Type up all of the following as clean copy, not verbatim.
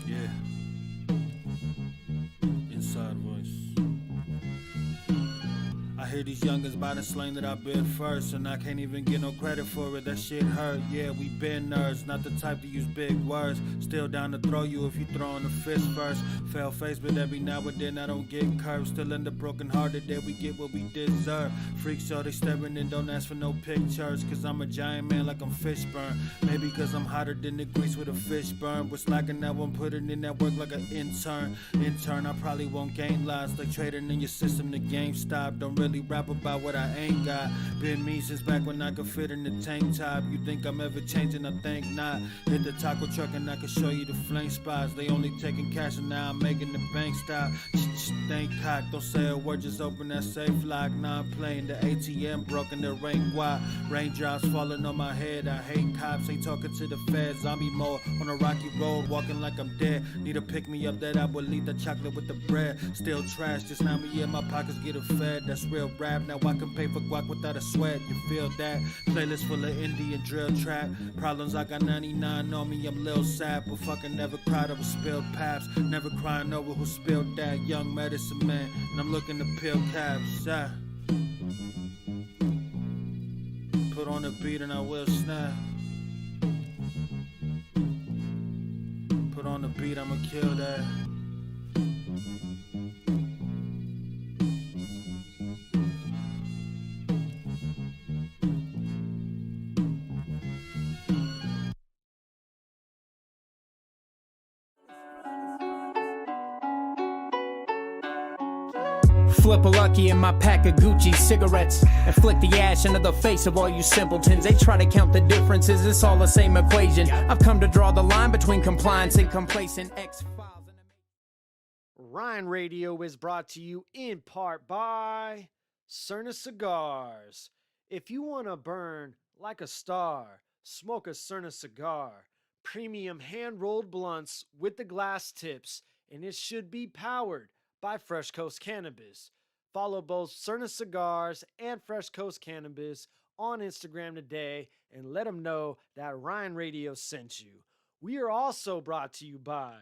Yeah. Inside voice. I hear these youngins by the slang that I bid first, and I can't even get no credit for it. That shit hurt. Yeah, we been nerds, not the type to use big words. Still down to throw you if you throwing a fist first. Fail face, but every now and then I don't get curved. Still in the broken hearted that we get what we deserve. Freaks so they staring and don't ask for no pictures. Cause I'm a giant man like I'm Fishburne. Maybe cause I'm hotter than the grease with a fish burn. But slacking now, I'm putting in that work like an intern. I probably won't gain lives like trading in your system. The game stop. Don't really rap about what I ain't got. Been me since back when I could fit in the tank top. You think I'm ever changing? I think not. Hit the taco truck and I can show you the flame spots. They only taking cash and now I'm making the bank stop. Think cock, don't say a word, just open that safe lock. Now I'm playing the ATM broken, the rain wide. Raindrops falling on my head. I hate cops, ain't talking to the feds. Zombie mode on a rocky road, walking like I'm dead. Need to pick me up that abuelita chocolate with the bread. Still trash, just now me in my pockets getting fed. That's real rap, now I can pay for guac without a sweat. You feel that? Playlist full of Indian drill trap. Problems, I got 99 on me, I'm Lil Sad. But fucking never cried over spilled paps. Never crying over who spilled that. Young medicine man, and I'm looking to peel caps. Put on the beat and I will snap. Put on the beat, I'ma kill that. Flip a lucky in my pack of Gucci cigarettes and flick the ash into the face of all you simpletons. They try to count the differences, it's all the same equation. I've come to draw the line between compliance and complacent X-Files. Ryne Radio is brought to you in part by Cerna Cigars. If you want to burn like a star, smoke a Cerna cigar. Premium hand-rolled blunts with the glass tips, and it should be powered by Fresh Coast Cannabis. Follow both Cerna Cigars and Fresh Coast Cannabis on Instagram today and let them know that Ryne Radio sent you. We are also brought to you by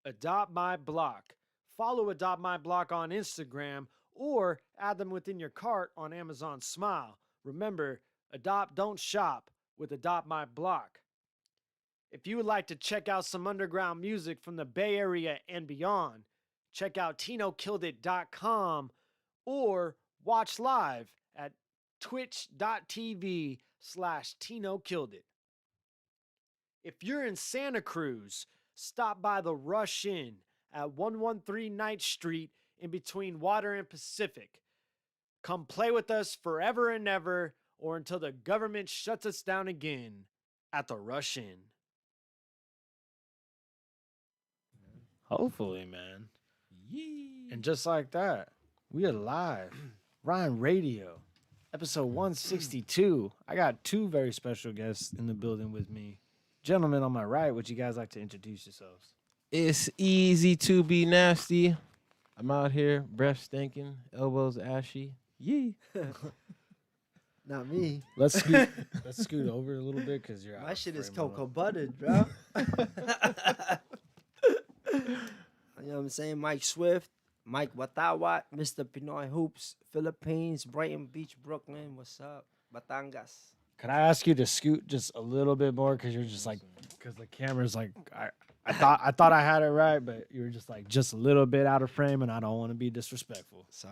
Adopt My Block. Follow Adopt My Block on Instagram or add them within your cart on Amazon Smile. Remember, adopt, don't shop with Adopt My Block. If you would like to check out some underground music from the Bay Area and beyond, check out TinoKilledIt.com or watch live at twitch.tv/TinoKilledIt. If you're in Santa Cruz, stop by the Rush Inn at 113 Ninth Street in between Water and Pacific. Come play with us forever and ever or until the government shuts us down again at the Rush Inn. Hopefully, man. Yeah. And just like that, we are live. Ryne Radio, episode 162. I got two very special guests in the building with me. Gentlemen on my right, would you guys like to introduce yourselves? It's easy to be nasty. I'm out here, breath stinking, elbows ashy. Yee. Not me. Let's scoot over a little bit because you're My out shit of is frame. cocoa buttered, bro. You know what I'm saying? Mike Swift, Mike Watawat, Mr. Pinoy Hoops, Philippines, Brighton Beach, Brooklyn. What's up? Batangas. Could I ask you to scoot just a little bit more because you're just like, because the camera's like, I thought I had it right, but you were just like just a little bit out of frame, and I don't want to be disrespectful. So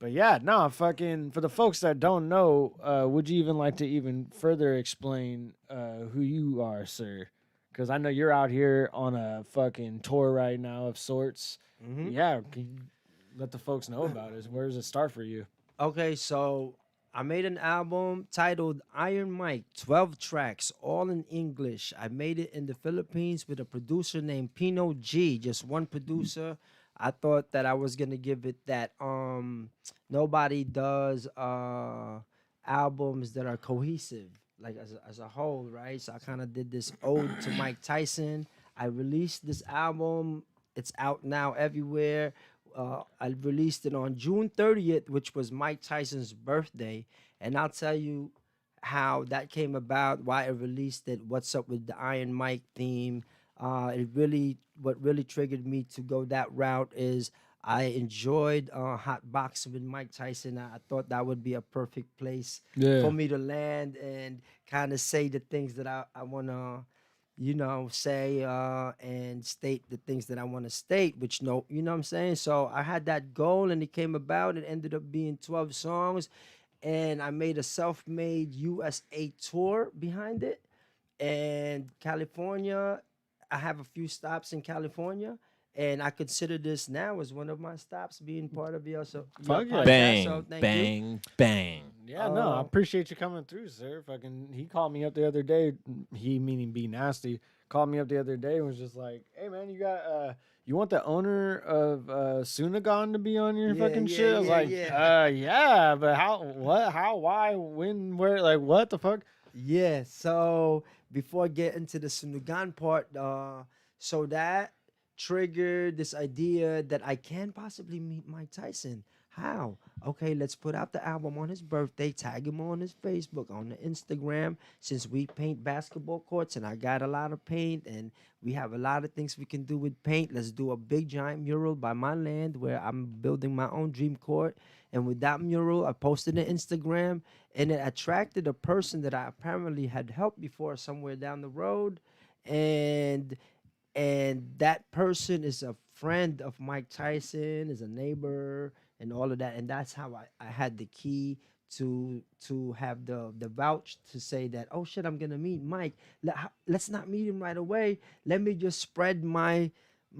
But yeah, no, fucking for the folks that don't know, would you even like to even further explain who you are, sir? Because I know you're out here on a fucking tour right now of sorts. Mm-hmm. Yeah, can you let the folks know about it? Where does it start for you? Okay, so I made an album titled Iron Mike, 12 tracks, all in English. I made it in the Philippines with a producer named Pino G, just one producer. I thought that I was gonna give it that nobody does albums that are cohesive, like as a whole, right? So I kind of did this ode to Mike Tyson. I released this album. It's out now everywhere. I released it on June 30th, which was Mike Tyson's birthday. And I'll tell you, how that came about, why I released it, what's up with the Iron Mike theme. What really triggered me to go that route is I enjoyed hot boxing with Mike Tyson. I thought that would be a perfect place Yeah. for me to land and kind of say the things that I want to, say and state the things that I want to state, which no, you know what I'm saying? So I had that goal and it came about. It ended up being 12 songs and I made a self-made USA tour behind it. And California, I have a few stops in California, and I consider this now as one of my stops, being part of your Fuck yeah. podcast. Bang, So thank you. bang, bang. Yeah, no, I appreciate you coming through, sir. Fucking, he called me up the other day. He meaning Be Nasty called me up the other day and was just like, "Hey man, you want the owner of Sunugan to be on your Yeah, fucking yeah, shit?" I was yeah, like, yeah. yeah, but how, what, how, why, when, where, like, what the fuck?" Yeah. So before getting to the Sunugan part, so that triggered this idea that I can possibly meet Mike Tyson. How? Okay, let's put out the album on his birthday, tag him on his Facebook, on the Instagram, since we paint basketball courts and I got a lot of paint and we have a lot of things we can do with paint. Let's do a big giant mural by my land where I'm building my own dream court. And with that mural, I posted it on Instagram and it attracted a person that I apparently had helped before somewhere down the road. And that person is a friend of Mike Tyson, is a neighbor, and all of that. And that's how I had the key to have the vouch to say that, oh shit, I'm gonna meet Mike. Let's not meet him right away. Let me just spread my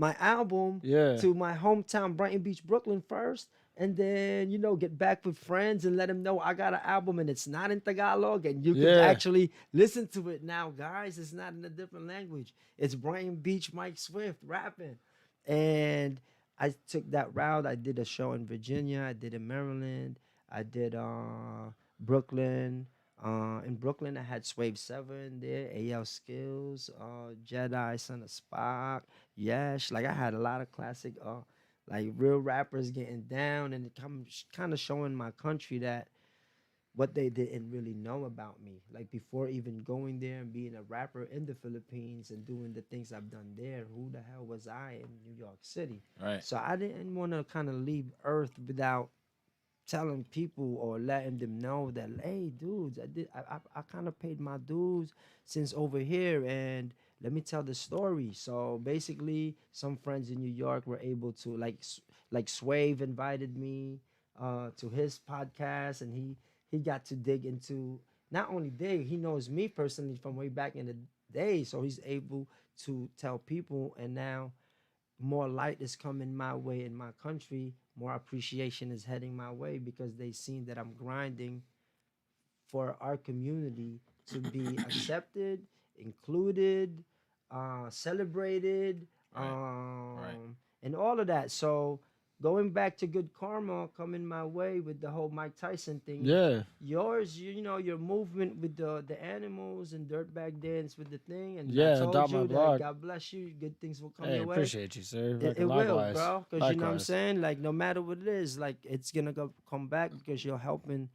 album to my hometown, Brighton Beach, Brooklyn first. And then, get back with friends and let them know I got an album and it's not in Tagalog and you can actually listen to it now, guys. It's not in a different language. It's Brighton Beach Mike Swift rapping. And I took that route. I did a show in Virginia. I did in Maryland. I did Brooklyn. In Brooklyn, I had Swave 7 there, AL Skills, Jedi, Son of Spock, Yesh. Like, I had a lot of classic like real rappers getting down, and it kind of showing my country that what they didn't really know about me. Like before even going there and being a rapper in the Philippines and doing the things I've done there, who the hell was I in New York City? Right. So I didn't want to kind of leave Earth without telling people or letting them know that, hey, dudes, I kind of paid my dues since over here, and let me tell the story. So basically, some friends in New York were able to, like Swave invited me to his podcast, and he got to dig into, not only dig, he knows me personally from way back in the day, so he's able to tell people, and now more light is coming my way in my country, more appreciation is heading my way because they seen that I'm grinding for our community to be accepted, included, celebrated, Right. and all of that. So going back to good karma coming my way with the whole Mike Tyson thing. Yeah. Yours, your movement with the animals and dirtbag dance with the thing. And Yeah, I told adopt my you blog. that God bless you. Good things will come Hey, your way. appreciate you, sir. It will, Likewise. bro. Because you know what I'm Likewise. saying? Like, no matter what it is, like, it's going to come back because you're helping,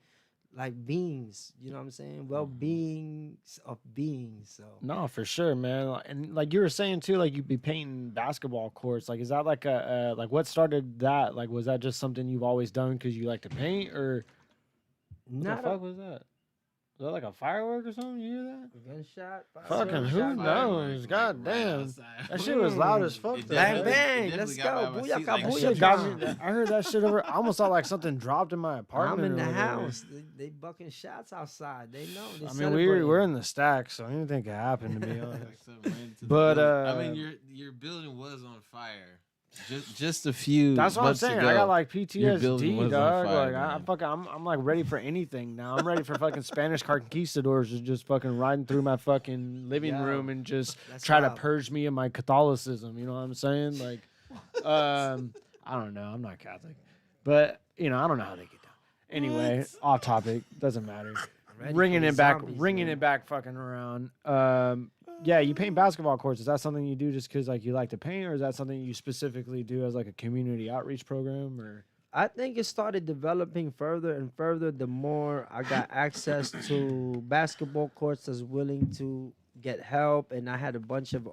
like, beings. You know what I'm saying? Well-beings of beings. So. No, for sure, man. And like you were saying too, like you'd be painting basketball courts. Like, is that like like what started that? Like, was that just something you've always done because you like to paint, or what Not the fuck was that? Was that like a firework or something? You hear that? a gunshot. Fucking who gunshot. knows? God damn. That shit was loud as fuck. though, Bang, man. bang. Let's go. Booyaka, That shit booyaka. got me. I heard that shit over. I almost thought like something dropped in my apartment. I'm in or the whatever. house. They bucking shots outside. They know. They I mean, we're celebrating. in the stack, so anything could happen. To be honest. But But, I mean, your building was on fire. Just a few. That's what I'm months saying. Ago, I got like your building PTSD, was on dog. fire, Like man. I'm like ready for anything now. I'm ready for fucking Spanish conquistadors to just fucking riding through my fucking living Yo, room and just that's try to wild. purge me of my Catholicism. You know what I'm saying? Like, I don't know. I'm not Catholic, but I don't know how they get down. Anyway, off topic. Doesn't matter. Ready Ringing for the it back, zombies, ringing man. it back, fucking around. Yeah, you paint basketball courts. Is that something you do just because like you like to paint, or is that something you specifically do as like a community outreach program? Or I think it started developing further and further the more I got access to basketball courts that's willing to get help, and I had a bunch of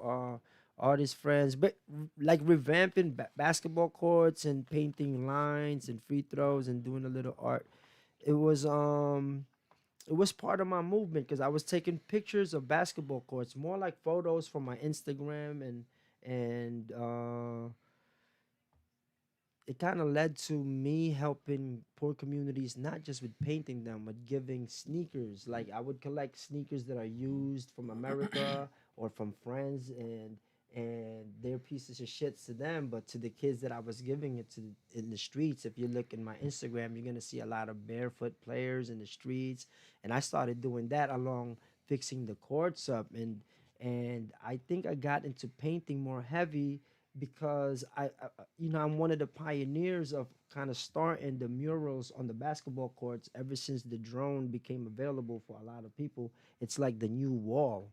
artist friends, but like revamping basketball courts and painting lines and free throws and doing a little art. It was it was part of my movement because I was taking pictures of basketball courts, more like photos from my Instagram, and it kind of led to me helping poor communities, not just with painting them, but giving sneakers. Like I would collect sneakers that are used from America or from friends, and they're pieces of shit to them, but to the kids that I was giving it to in the streets. If you look in my Instagram, you're gonna see a lot of barefoot players in the streets, and I started doing that along fixing the courts up, and I think I got into painting more heavy because I'm one of the pioneers of kind of starting the murals on the basketball courts ever since the drone became available for a lot of people. It's like the new wall.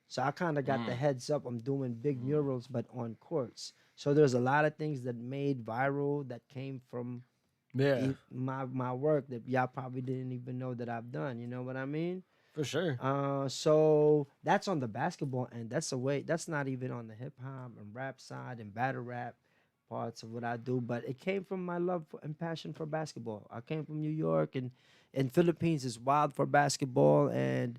So I kind of got the heads up. I'm doing big murals, but on courts. So there's a lot of things that made viral that came from Yeah, my work that y'all probably didn't even know that I've done. You know what I mean? for sure. So that's on the basketball end. That's a way. That's not even on the hip hop and rap side and battle rap parts of what I do. But it came from my love and passion for basketball. I came from New York, and Philippines is wild for basketball, and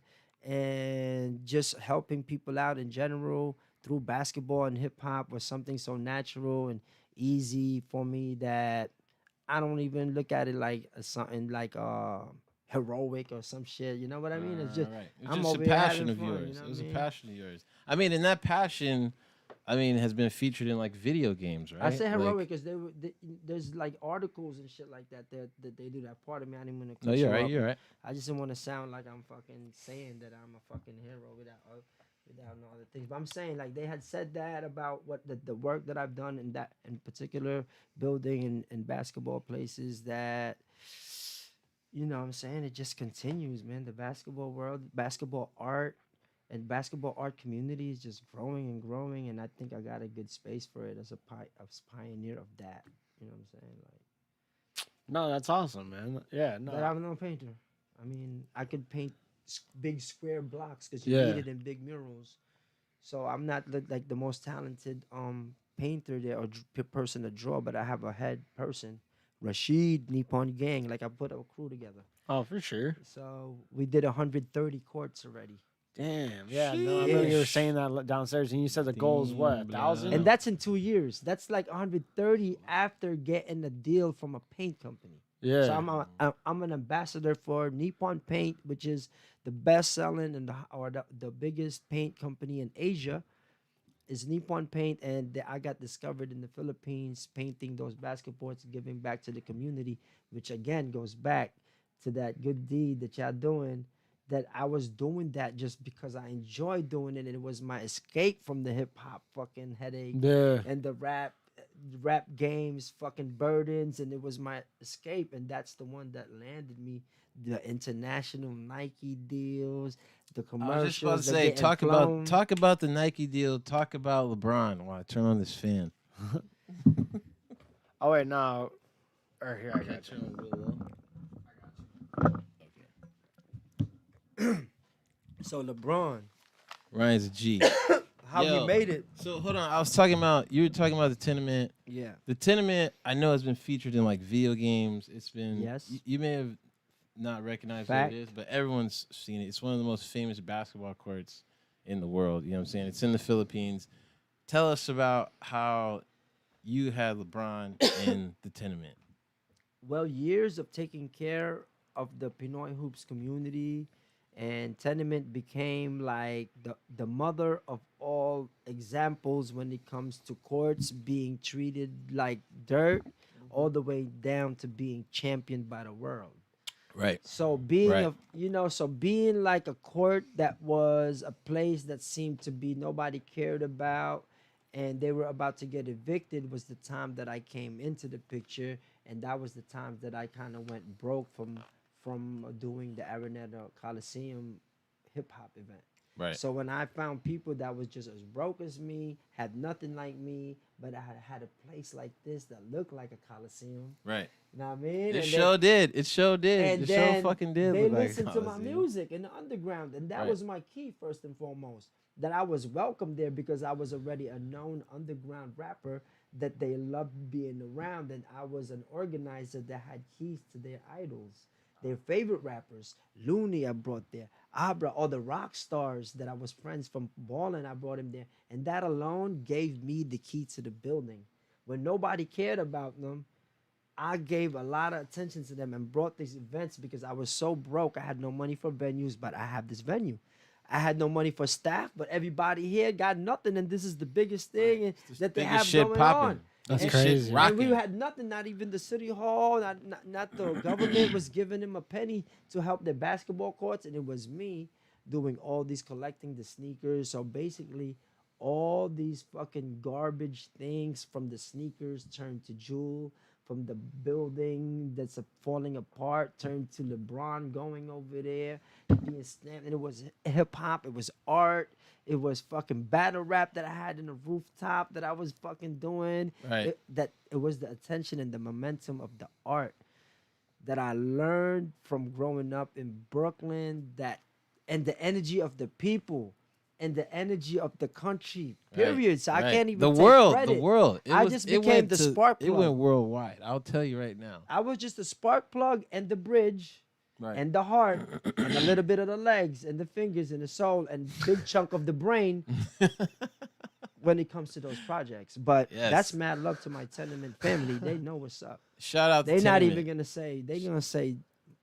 just helping people out in general through basketball and hip hop was something so natural and easy for me that I don't even look at it like something like heroic or some shit. You know what I mean? It's just Right. It was I'm just a over here passion having of fun. You yours. know It was what a I mean? passion of yours. I mean, and that passion, I mean, has been featured in like video games, right? I say Like, heroic because there's like articles and shit like that they do that part of me. I didn't want to no, cut you're you right. up. You're right. I just didn't want to sound like I'm fucking saying that I'm a fucking hero without no other things. But I'm saying like they had said that about what the work that I've done in that in particular building and basketball places that what I'm saying, it just continues, man. The basketball world, basketball art, and basketball art community is just growing and growing, and I think I got a good space for it as a pioneer of that. You know what I'm saying? Like, No, that's awesome, man. Yeah, no. but I'm no painter. I mean, I could paint big square blocks because you Yeah. need it in big murals. So I'm not like the most talented painter there or person to draw, but I have a head person, Rashid Nippon Gang. Like I put a crew together. Oh, for sure. So we did 130 courts already. Damn. Yeah, no, I remember you were Sheesh. saying that downstairs, and you said the goal is what, Damn, 1,000? And that's in 2 years. That's like 130 after getting a deal from a paint company. Yeah. So I'm an ambassador for Nippon Paint, which is the best selling and the biggest paint company in Asia. Is Nippon Paint, and I got discovered in the Philippines painting those basketballs, giving back to the community, which again goes back to that good deed that y'all doing. That I was doing that just because I enjoy doing it, and it was my escape from the hip hop fucking headache Yeah. and the rap games fucking burdens, and it was my escape, and that's the one that landed me the international Nike deals, the I was just about commercials. to the say, getting talk flown. about the Nike deal. Talk about LeBron. While I turn on this fan. Oh, wait, no. Or here, I got you. Turn it a little low. So LeBron, Ryan's a G. how Yo. he made it? So hold on, you were talking about the tenement. Yeah. The tenement, I know, has been featured in like video games. It's been Yes. You may have not recognized Fact. what it is, but everyone's seen it. It's one of the most famous basketball courts in the world. You know what I'm saying? It's in the Philippines. Tell us about how you had LeBron in the tenement. Well, years of taking care of the Pinoy hoops community, and tenement became like the mother of all examples when it comes to courts being treated like dirt, all the way down to being championed by the world. Right. So being Right. so being like a court that was a place that seemed to be nobody cared about, and they were about to get evicted, was the time that I came into the picture, and that was the time that I kind of went broke from doing the Arenado Coliseum hip hop event. Right. So when I found people that was just as broke as me, had nothing like me, but I had a place like this that looked like a coliseum. Right. You know what I mean? It sure did. It sure did. And It then sure fucking did. they look like a listened to my Coliseum. music in the underground, and that Right. was my key first and foremost. That I was welcome there because I was already a known underground rapper that they loved being around, and I was an organizer that had keys to their idols, their favorite rappers. Looney I brought there, Abra, all the rock stars that I was friends from balling, I brought him there, and that alone gave me the key to the building. When nobody cared about them, I gave a lot of attention to them and brought these events because I was so broke. I had no money for venues, but I have this venue. I had no money for staff, but everybody here got nothing, and this is the biggest thing that they biggest have shit going popping. on. That's And- crazy. And we Rocking. had nothing, not even the city hall, not the government was giving them a penny to help their basketball courts, and it was me doing all these collecting the sneakers. So basically, all these fucking garbage things from the sneakers turned to Jewel, from the building that's falling apart turned to LeBron going over there, being snapped. And it was hip hop, it was art, it was fucking battle rap that I had in the rooftop that I was fucking doing. Right. It was the attention and the momentum of the art that I learned from growing up in Brooklyn, that and the energy of the people and the energy of the country. Period. So I Right. can't even the take world. credit. The world. I just became the spark It plug. went worldwide. I'll tell you right now. I was just a spark plug and the bridge Right. and the heart and a little bit of the legs and the fingers and the soul and big chunk of the brain when it comes to those projects. But Yes. that's mad love to my Tenement family. They know what's up. Shout out. to They're not Tenement. even gonna say. They're gonna say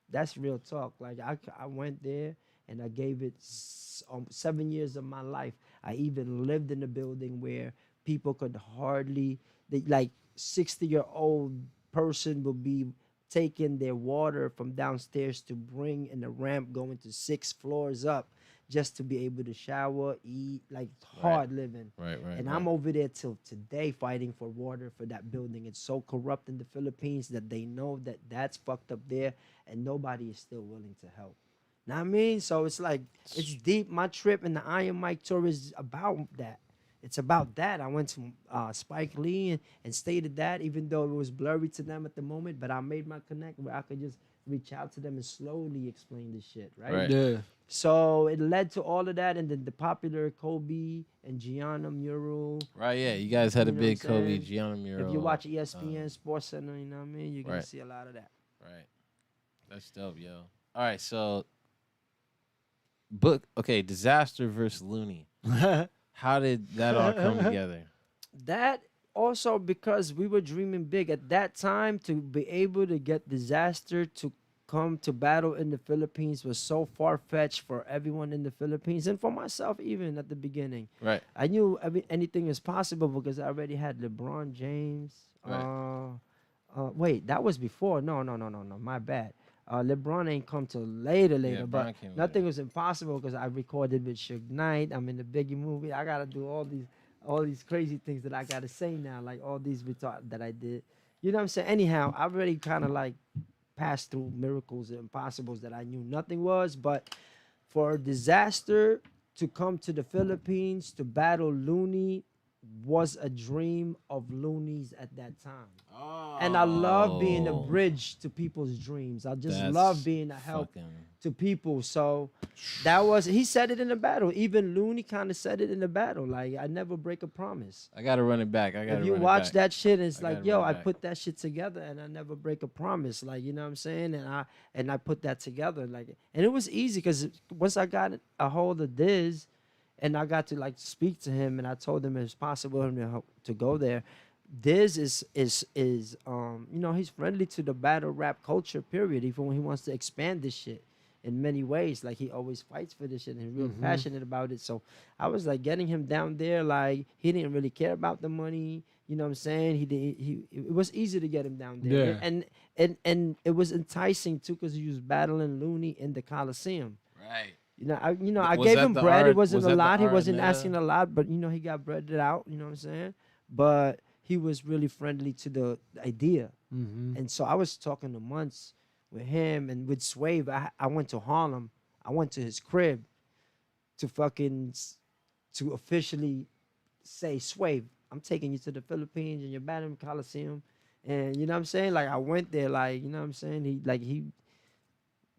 that's real talk. Like I went there and I gave it 7 years of my life. I even lived in a building where people could hardly, like 60-year-old person will be taking their water from downstairs to bring in a ramp going to 6 floors up just to be able to shower, eat, like hard living. Right. Right. And right. I'm over there till today fighting for water for that building. It's so corrupt in the Philippines that they know that that's fucked up there and nobody is still willing to help. Know what I mean? So it's like, it's deep. My trip in the Iron Mike tour is about that. It's about that. I went to Spike Lee and stated that, even though it was blurry to them at the moment, but I made my connect where I could just reach out to them and slowly explain this shit, right? Right. Yeah. So it led to all of that, and then the popular Kobe and Gianna mural. Right. Yeah. You guys had a You know big what I'm Kobe saying? Gianna mural. If you watch ESPN Sports Center, you know what I mean? You're going Right. to see a lot of that. Right. That's dope, yo. All right. So, Disaster versus Looney. How did that all come together? That also because we were dreaming big at that time. To be able to get Disaster to come to battle in the Philippines was so far-fetched for everyone in the Philippines and for myself even at the beginning. Right. I knew anything is possible because I already had LeBron James. Right. Wait, that was before. No, my bad. LeBron ain't come till later, Yeah, but Bron came nothing later. was impossible because I recorded with Suge Knight. I'm in the Biggie movie. I gotta do all these crazy things that I gotta say now, like all these that I did. You know what I'm saying? Anyhow, I already kind of like passed through miracles and impossibles that I knew nothing was. But for Disaster to come to the Philippines to battle Looney was a dream of Looney's at that time. And I love being a bridge to people's dreams. I just love being a help to people. So that was, he said it in the battle. Even Looney kind of said it in the battle. Like, I never break a promise. I gotta run it back. If you watch that shit, it's I like, gotta yo, run it I back. put that shit together and I never break a promise. Like, you know what I'm saying? And I put that together. Like, and it was easy because once I got a hold of Diz and I got to like speak to him and I told him it's possible for him to go there. Diz is you know, he's friendly to the battle rap culture, period. Even when he wants to expand this shit in many ways, like he always fights for this shit and he's real passionate about it. So I was like getting him down there, like he didn't really care about the money. You know what I'm saying? It was easy to get him down there, Yeah. and it was enticing too because he was battling Looney in the Coliseum. Right. I Was gave that him the bread. art- It wasn't was a that the lot. He art wasn't meta? asking a lot, but he got breaded out. You know what I'm saying? But he was really friendly to the idea. And so I was talking to months with him and with Swave. I went to Harlem. I went to his crib. to officially say, Swave, I'm taking you to the Philippines and you're battling Coliseum. And you know what I'm saying? Like I went there, like, you know what I'm saying? He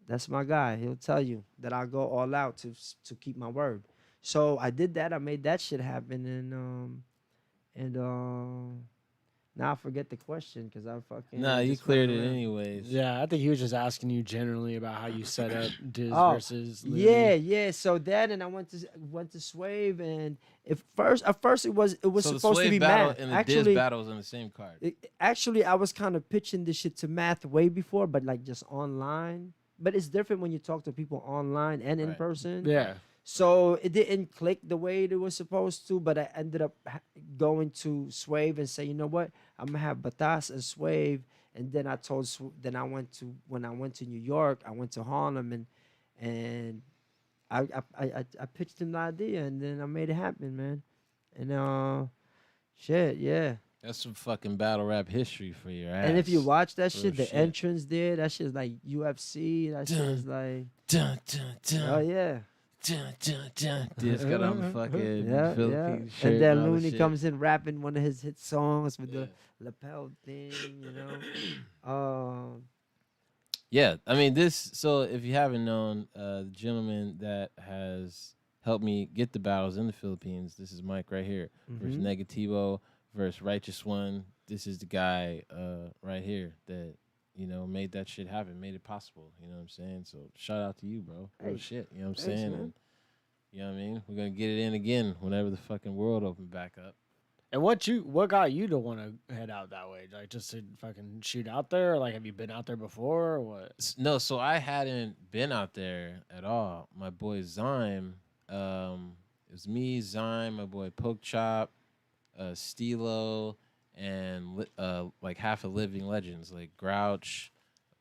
that's my guy. He'll tell you that I go all out to keep my word. So I did that. I made that shit happen, and now I forget the question because I fucking Nah, you just ran cleared it around. anyways. Yeah, I think he was just asking you generally about how you set up Diz Oh, versus yeah, Louis. yeah. So that, and I went to Swave, and at first it was So the supposed to Swave be battle math. and the Actually, Diz battle was on the same card. actually, I was kind of pitching this shit to math way before, but like just online. But it's different when you talk to people online and in Right. person. Yeah. So it didn't click the way it was supposed to, but I ended up going to Swave and say, you know what, I'm gonna have BOTZ and Swave, and then then when I went to New York, I went to Harlem and I pitched him the idea, and then I made it happen, man. And shit, yeah. That's some fucking battle rap history for your ass. And if you watch that Real shit, the shit. entrance there, that shit's like UFC. That shit is like, oh yeah. Diz got on the fucking Yeah, Philippines yeah. shirt And then all the Looney shit. comes in rapping one of his hit songs with Yeah. the lapel thing, you know. Yeah, I mean this. So if you haven't known, the gentleman that has helped me get the battles in the Philippines, this is Mike right here versus Mhm. Negativo versus Righteous One. This is the guy right here that made that shit happen, made it possible. You know what I'm saying? So shout out to you, bro. Real Hey, shit. You know what I'm thanks, saying? man. And you know what I mean? We're gonna get it in again whenever the fucking world opens back up. And what got you to want to head out that way? Like just to fucking shoot out there? Or like have you been out there before or what? No, so I hadn't been out there at all. My boy Zyme, it was me, Zyme, my boy Poke Chop, Stilo, and like half of Living Legends, like Grouch,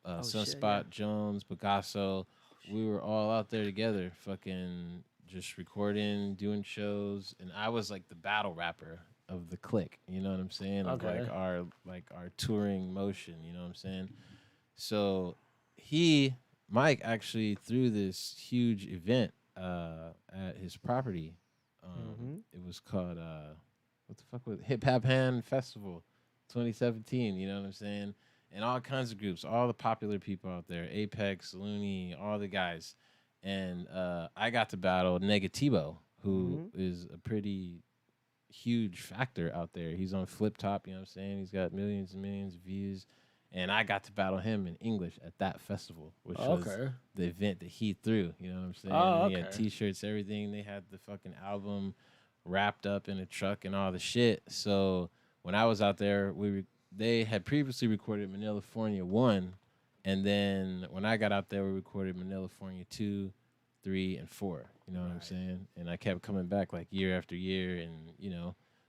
Oh, Sunspot shit, yeah. Jones, Picasso. We were all out there together, fucking just recording, doing shows, and I was like the battle rapper of the clique. You know what I'm saying? Of Okay. like our touring motion. You know what I'm saying? So Mike actually threw this huge event at his property. It was called what the fuck was it? Hip Hop Hand Festival 2017, you know what I'm saying? And all kinds of groups, all the popular people out there, Apex, Looney, all the guys. And I got to battle Negativo, who is a pretty huge factor out there. He's on Flip Top, you know what I'm saying? He's got millions and millions of views. And I got to battle him in English at that festival, which was the event that he threw. You know what I'm saying? Oh, He had okay. T-shirts, everything. They had the fucking album wrapped up in a truck and all the shit. So when I was out there, they had previously recorded Manilafornia 1, and then when I got out there, we recorded Manilafornia 2, 3, and 4. You know what I'm saying? And I kept coming back like year after year, and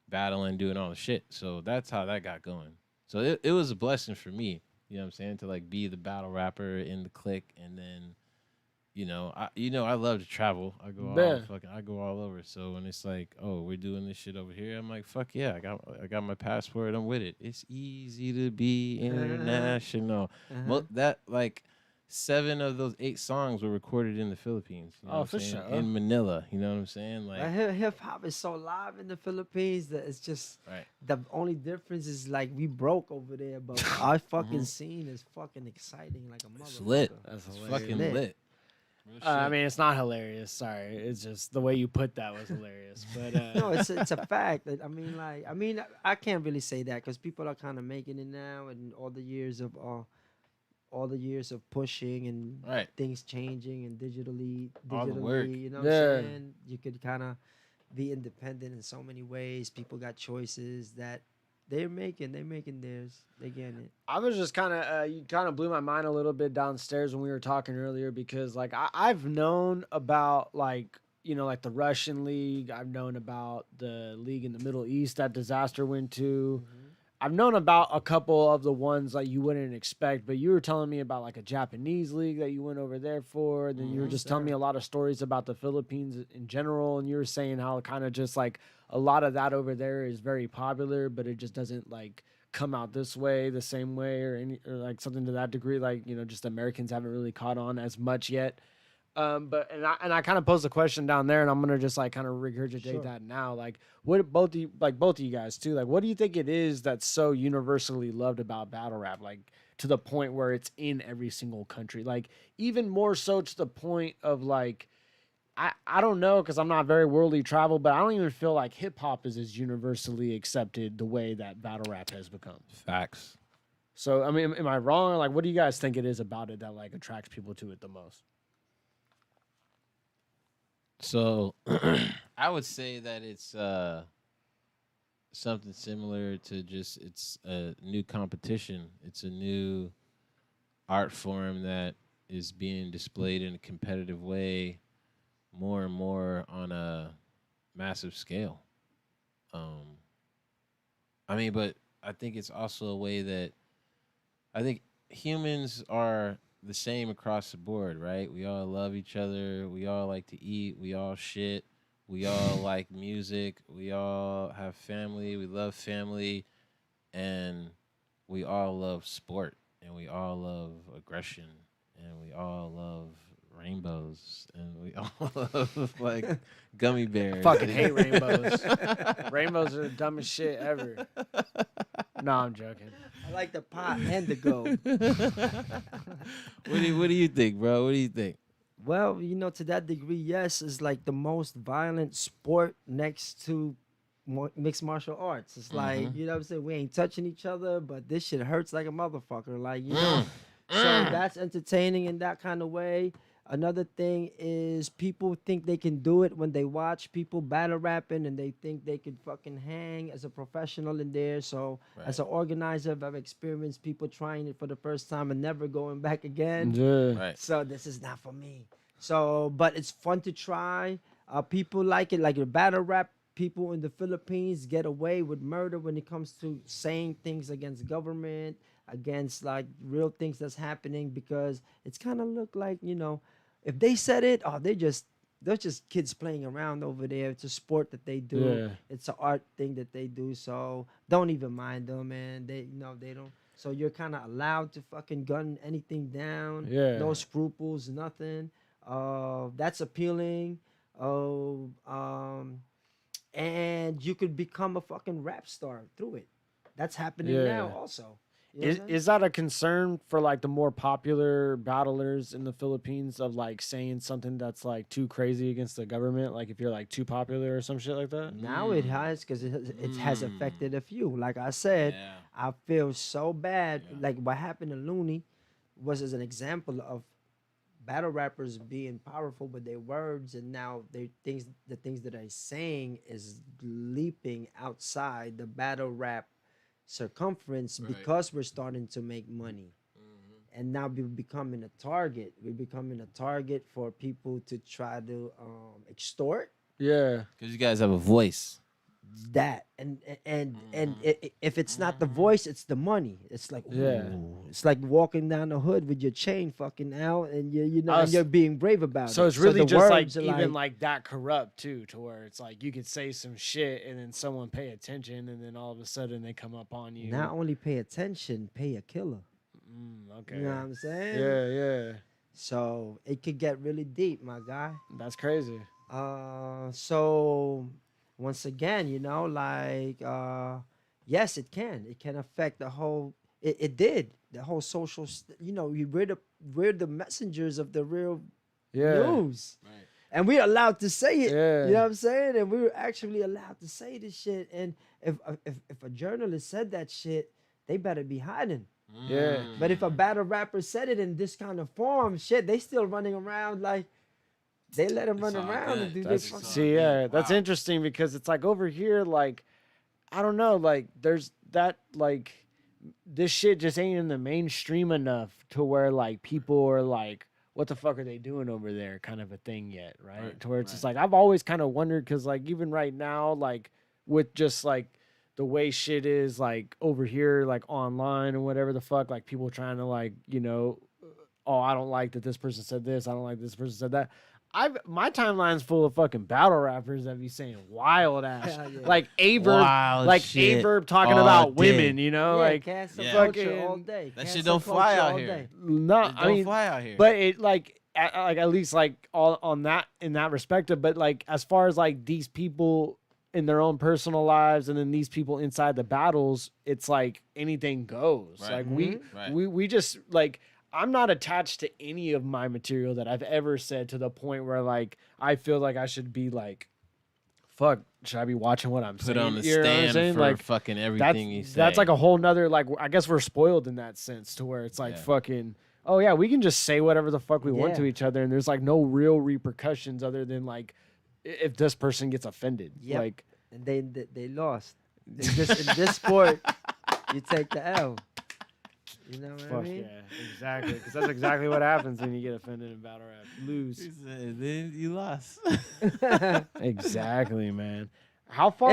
battling, doing all the shit. So that's how that got going. So it was a blessing for me, you know what I'm saying, to like be the battle rapper in the clique, and then, I love to travel. I go all over. So when it's like, oh, we're doing this shit over here, I'm like, fuck yeah, I got my passport, I'm with it. It's easy to be international. That like 7 of those 8 songs were recorded in the Philippines. You know what I'm for saying? sure. In Manila, you know what I'm saying? Like, Hip hop is so live in the Philippines that it's just right. the only difference is like we broke over there, but our fucking scene is fucking exciting like a It's motherfucker. lit. That's It's hilarious. fucking Lit. lit. Real I shit. mean, it's not hilarious. Sorry, it's just the way you put that was hilarious. But No, it's a fact. I can't really say that because people are kind of making it now, and all the years of pushing and Right. things changing and digitally, All the work. you know what Yeah. I'm saying? You could kind of be independent in so many ways. People got choices that they're making theirs. They getting it. I was just kind of, you kind of blew my mind a little bit downstairs when we were talking earlier because, like, I've known about, like the Russian league. I've known about the league in the Middle East that Disaster went to. I've known about a couple of the ones like you wouldn't expect, but you were telling me about like a Japanese league that you went over there for. And then you were just telling me a lot of stories about the Philippines in general. And you were saying how kind of just like a lot of that over there is very popular, but it just doesn't like come out this way, the same way, or like something to that degree. Like, just Americans haven't really caught on as much yet. But I kind of posed a question down there, and I'm gonna just like kind of regurgitate that now. Like, what both of you guys too? Like, what do you think it is that's so universally loved about battle rap? Like, to the point where it's in every single country. Like, even more so to the point of like, I don't know, because I'm not very worldly traveled, but I don't even feel like hip hop is as universally accepted the way that battle rap has become. Facts. So, I mean, am I wrong? Like, what do you guys think it is about it that like attracts people to it the most? So I would say that it's something similar to just it's a new competition. It's a new art form that is being displayed in a competitive way more and more on a massive scale. I mean, but I think it's also a way that I think humans are the same across the board, right? We all love each other. We all like to eat. We all shit. We all like music. We all have family. We love family. And we all love sport. And we all love aggression. And we all love rainbows. And we all love, like, gummy bears. I fucking hate rainbows. Rainbows are the dumbest shit ever. No, I'm joking. I like the pot and the gold. What do you think, bro? What do you think? Well, you know, to that degree, yes, it's like the most violent sport next to mixed martial arts. It's like, you know what I'm saying? We ain't touching each other, but this shit hurts like a motherfucker. Like, you know? So that's entertaining in that kind of way. Another thing is people think they can do it when they watch people battle rapping and they think they could fucking hang as a professional in there. So as an organizer, I've experienced people trying it for the first time and never going back again. Yeah. Right. So this is not for me. So, but it's fun to try. People like it, like the battle rap people in the Philippines get away with murder when it comes to saying things against government, against like real things that's happening, because it's kind of look like, you know, if they said it, oh, they're just kids playing around over there. It's a sport that they do. Yeah. It's an art thing that they do. So don't even mind them, man. They, you know, they don't. So you're kind of allowed to fucking gun anything down. Yeah. No scruples, nothing. That's appealing. And you could become a fucking rap star through it. That's happening now also. You know what I'm saying? Is that a concern for like the more popular battlers in the Philippines of like saying something that's like too crazy against the government? Like if you're like too popular or some shit like that? Now it has, because it has affected a few. Like I said, I feel so bad. Like what happened to Looney was as an example of battle rappers being powerful with their words, and now the things that they're saying is leaping outside the battle rap circumference because we're starting to make money. And now we're becoming a target. We're becoming a target for people to try to extort. Yeah. Because you guys have a voice. That and if it's not the voice, it's the money. It's like, ooh, it's like walking down the hood with your chain fucking out, and you know, and you're being brave about it. So it's really the just like words are even like that corrupt too, to where it's like you could say some shit and then someone pay attention, and then all of a sudden they come up on you. Not only pay attention, pay a killer. Okay. You know what I'm saying? Yeah, yeah. So it could get really deep, my guy. That's crazy. So once again, you know, like, yes, it can affect the whole, it did, the whole social, you know, we're the messengers of the real news. Right. And we're allowed to say it, you know what I'm saying? And we were actually allowed to say this shit. And if a journalist said that shit, they better be hiding. Yeah. But if a battle rapper said it in this kind of form, shit, they still running around like, they let them run around and do this. See, that's interesting, because it's like over here, like, I don't know, like there's that, like this shit just ain't in the mainstream enough to where like people are like, what the fuck are they doing over there kind of a thing yet, right? To where it's just like, I've always kind of wondered, because like even right now, like with just like the way shit is like over here, like online and whatever the fuck, like people trying to like, you know, oh, I don't like that this person said this, I don't like this person said that. My timeline's full of fucking battle rappers that be saying wild ass, like Averb talking about women, you know, like cancel fucking culture all day. That shit don't fly out here. No, I mean, fly out here. But it like at least like all on that in that perspective. But like as far as like these people in their own personal lives and then these people inside the battles, it's like anything goes. Right. Like we just like I'm not attached to any of my material that I've ever said to the point where like I feel like I should be like, fuck, should I be watching what I'm saying? Put on the You know what I'm stand saying? for Like fucking everything you say. that's like a whole nother like I guess we're spoiled in that sense to where it's like fucking oh yeah, we can just say whatever the fuck we want to each other and there's like no real repercussions other than like if this person gets offended. Yep. Like And they lost. In this sport, you take the L. You know what I fuck mean? yeah, exactly. Because that's exactly what happens when you get offended in battle rap. Lose. Then you lost. Exactly, man. How far?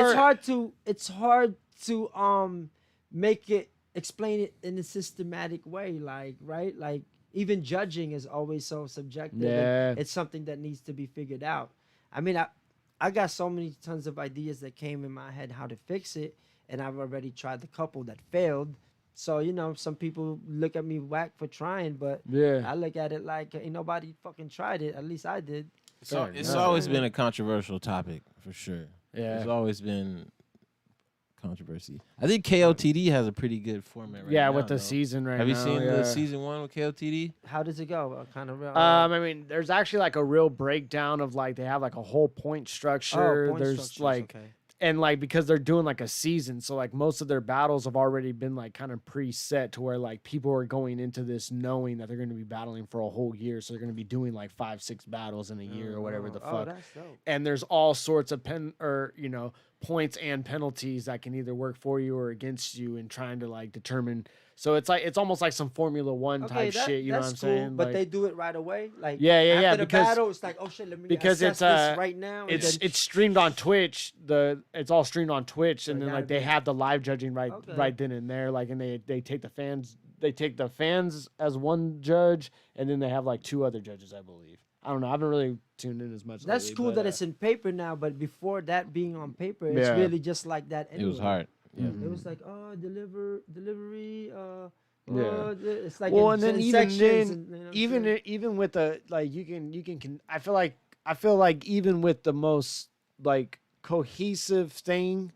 It's hard to make it explain it in a systematic way, like right, like even judging is always so subjective. Yeah. It's something that needs to be figured out. I mean, I got so many tons of ideas that came in my head how to fix it, and I've already tried the couple that failed. So, you know, some people look at me whack for trying, but I look at it like ain't nobody fucking tried it. At least I did. So it's always been a controversial topic for sure. Yeah. It's always been controversy. I think KOTD has a pretty good format right now. Yeah, with the though. season right Have now. you seen yeah. the season 1 with KOTD? How does it go? Kind of. I mean, there's actually like a real breakdown of like they have like a whole point structure. There's structures, like okay. and like because they're doing like a season, so like most of their battles have already been like kind of preset to where like people are going into this knowing that they're going to be battling for a whole year, so they're going to be doing like 5-6 battles in a year or whatever the fuck. That's dope. And there's all sorts of points and penalties that can either work for you or against you in trying to like determine. So it's like it's almost like some Formula One type shit. You know what I'm saying? But like, they do it right away. Like yeah. after the Because battle, it's like, oh shit, let me because assess it's this right now. and then- it's streamed on Twitch. It's all streamed on Twitch, and So then gotta like they be- have the live judging right Okay. then and there. Like and they take the fans as one judge, and then they have like 2 other judges, I believe. I don't know. I haven't really tuned in as much. That's lately, cool but, that it's in paper now, but before that being on paper, it's Yeah. really just like that. It was anyway. hard. Yeah. It was like, delivery. Yeah. It's like well, in, and then in even sections. then, and, you know what I'm saying? even with the like you can I feel like even with the most like cohesive thing,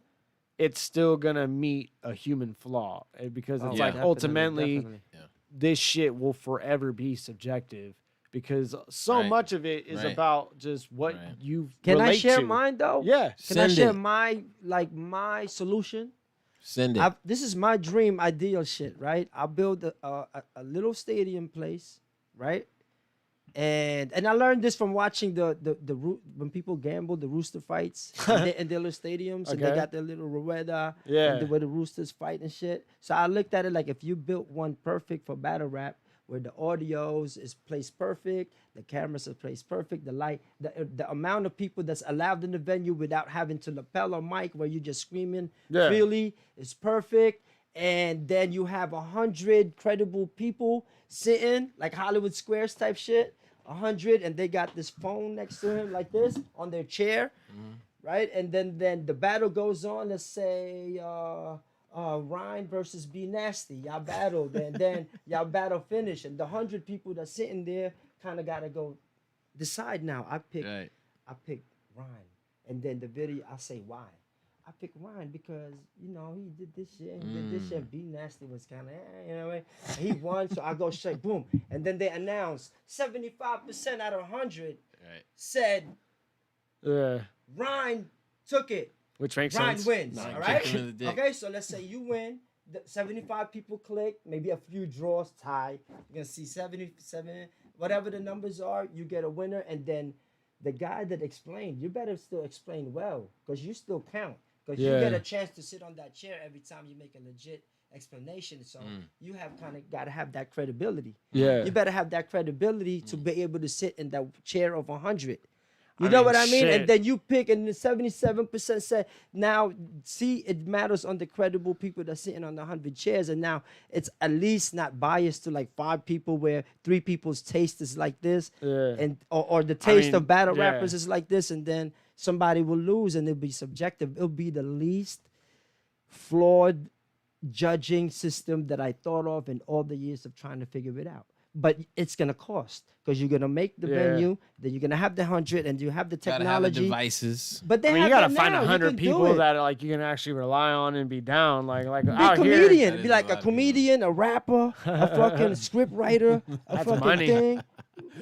it's still gonna meet a human flaw because it's Oh, like definitely, ultimately definitely. this shit will forever be subjective because so Right. much of it is Right. about just what Right. you Can I relate share to. mine though? Yeah. Can I Send share it. my solution? Send it. This is my dream ideal shit, right? I'll build a little stadium place, right? And I learned this from watching when people gamble the rooster fights in their little stadiums, and they Okay. got their little rueda, Yeah. and where the roosters fight and shit. So I looked at it like if you built one perfect for battle rap, where the audios is placed perfect, the cameras are placed perfect, the light, the amount of people that's allowed in the venue without having to lapel or mic, where you're just screaming freely, is perfect. And then you have 100 credible people sitting like Hollywood Squares type shit, 100, and they got this phone next to him like this on their chair, right? And then the battle goes on. Let's say Ryne versus B Nasty. Y'all battled, and then y'all battle finish, and the 100 people that's sitting there kind of gotta go decide now. I pick Ryne, and then the video I say why. I pick Ryne because you know he did this shit, and he did this shit. And B Nasty was kind of you know what I mean? He won, so I go straight boom, and then they announce 75% out of 100 said Ryne took it. Which makes Ryne sense. wins, Nah, all right? kick him in the dick. Okay, so let's say you win. 75 people click, maybe a few draws, tie. You're going to see 77, whatever the numbers are, you get a winner. And then the guy that explained, you better still explain well because you still count. Because you get a chance to sit on that chair every time you make a legit explanation. So you have kind of got to have that credibility. Yeah. You better have that credibility to be able to sit in that chair of 100. You I know mean, what I mean? shit. And then you pick, and the 77% said, now, see, it matters on the credible people that's sitting on the 100 chairs. And now it's at least not biased to like 5 people where 3 people's taste is like this. And or the taste of battle rappers is like this. And then somebody will lose and it'll be subjective. It'll be the least flawed judging system that I thought of in all the years of trying to figure it out. but it's gonna cost because you're gonna make the venue, then you're gonna have the 100, and you have the Gotta have the technology. devices. But they I mean, have you gotta that find now. You 100 can do people it. that like you can actually rely on and be down. Like Be a out here. comedian. That Be is like a a lot of people. comedian, a rapper, a fucking script writer, a That's fucking money. thing.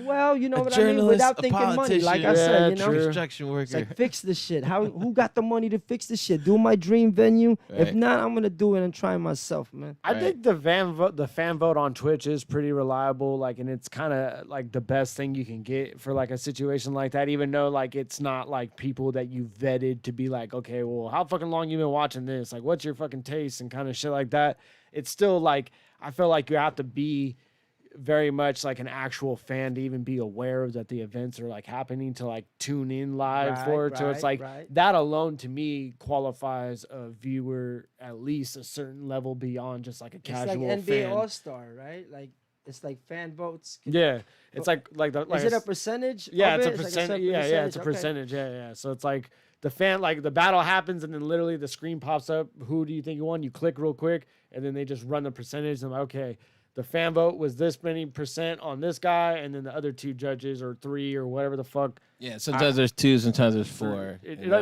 Well, you know A what I mean? journalist, Without a thinking money. politician, Like I said, Yeah, you know? true. construction worker. It's like fix the shit. Who got the money to fix the shit? Do my dream venue. If Right. not, I'm gonna do it and try myself, man. I Right. think the fan vote on Twitch is pretty reliable. Like, and it's kind of like the best thing you can get for like a situation like that. Even though like it's not like people that you vetted to be like, okay, well, how fucking long you been watching this? Like, what's your fucking taste and kind of shit like that. It's still like I feel like you have to be very much like an actual fan to even be aware of that the events are like happening to like tune in live Right, for it. So it's like right. that alone to me qualifies a viewer at least a certain level beyond just like a It's like casual NBA fan. All-Star, right? Like it's like fan votes. Yeah, it's like the like Is it a percentage? yeah, of it's a it? Like percentage. certain Yeah, it's a Okay. percentage. Yeah. So it's like the fan, like the battle happens, and then literally the screen pops up. Who do you think you won? You click real quick, and then they just run the percentage. And I'm like, okay, the fan vote was this many percent on this guy, and then the other two judges or three or whatever the fuck. Yeah, sometimes there's 2, sometimes there's 4. It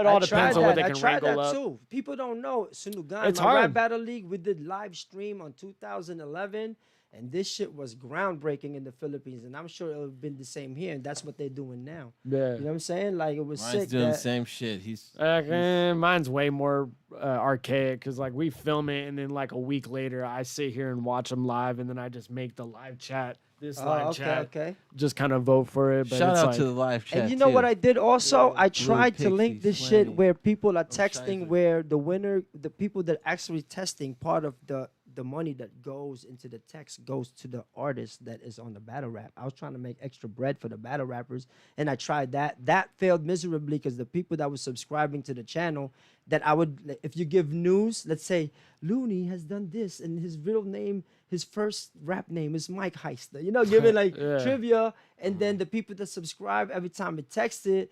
all depends on what they I can tried wrangle that up. too. People don't know Sunugan. It's My hard. Rap Battle League, we did live stream on 2011, and this shit was groundbreaking in the Philippines, and I'm sure it would have been the same here, and that's what they're doing now. Yeah. You know what I'm saying? Like it was Mine's sick. doing the That, same shit. He's Mine's way more archaic because like we film it and then like a week later I sit here and watch them live and then I just make the live chat. This live okay, chat. okay. Just kind of vote for it. But shout it's out like, to the live chat. And you know what I did also? I Blue tried to link Pixie this shit Slammy. where people are Shizer. texting, where the winner, the people that actually testing, part of the money that goes into the text goes to the artist that is on the battle rap. I was trying to make extra bread for the battle rappers, and I tried that. That failed miserably because the people that was subscribing to the channel, that I would, if you give news, let's say Looney has done this, and his real name, his first rap name is Mike Heister. You know, giving like Yeah. trivia, and then the people that subscribe, every time it texted,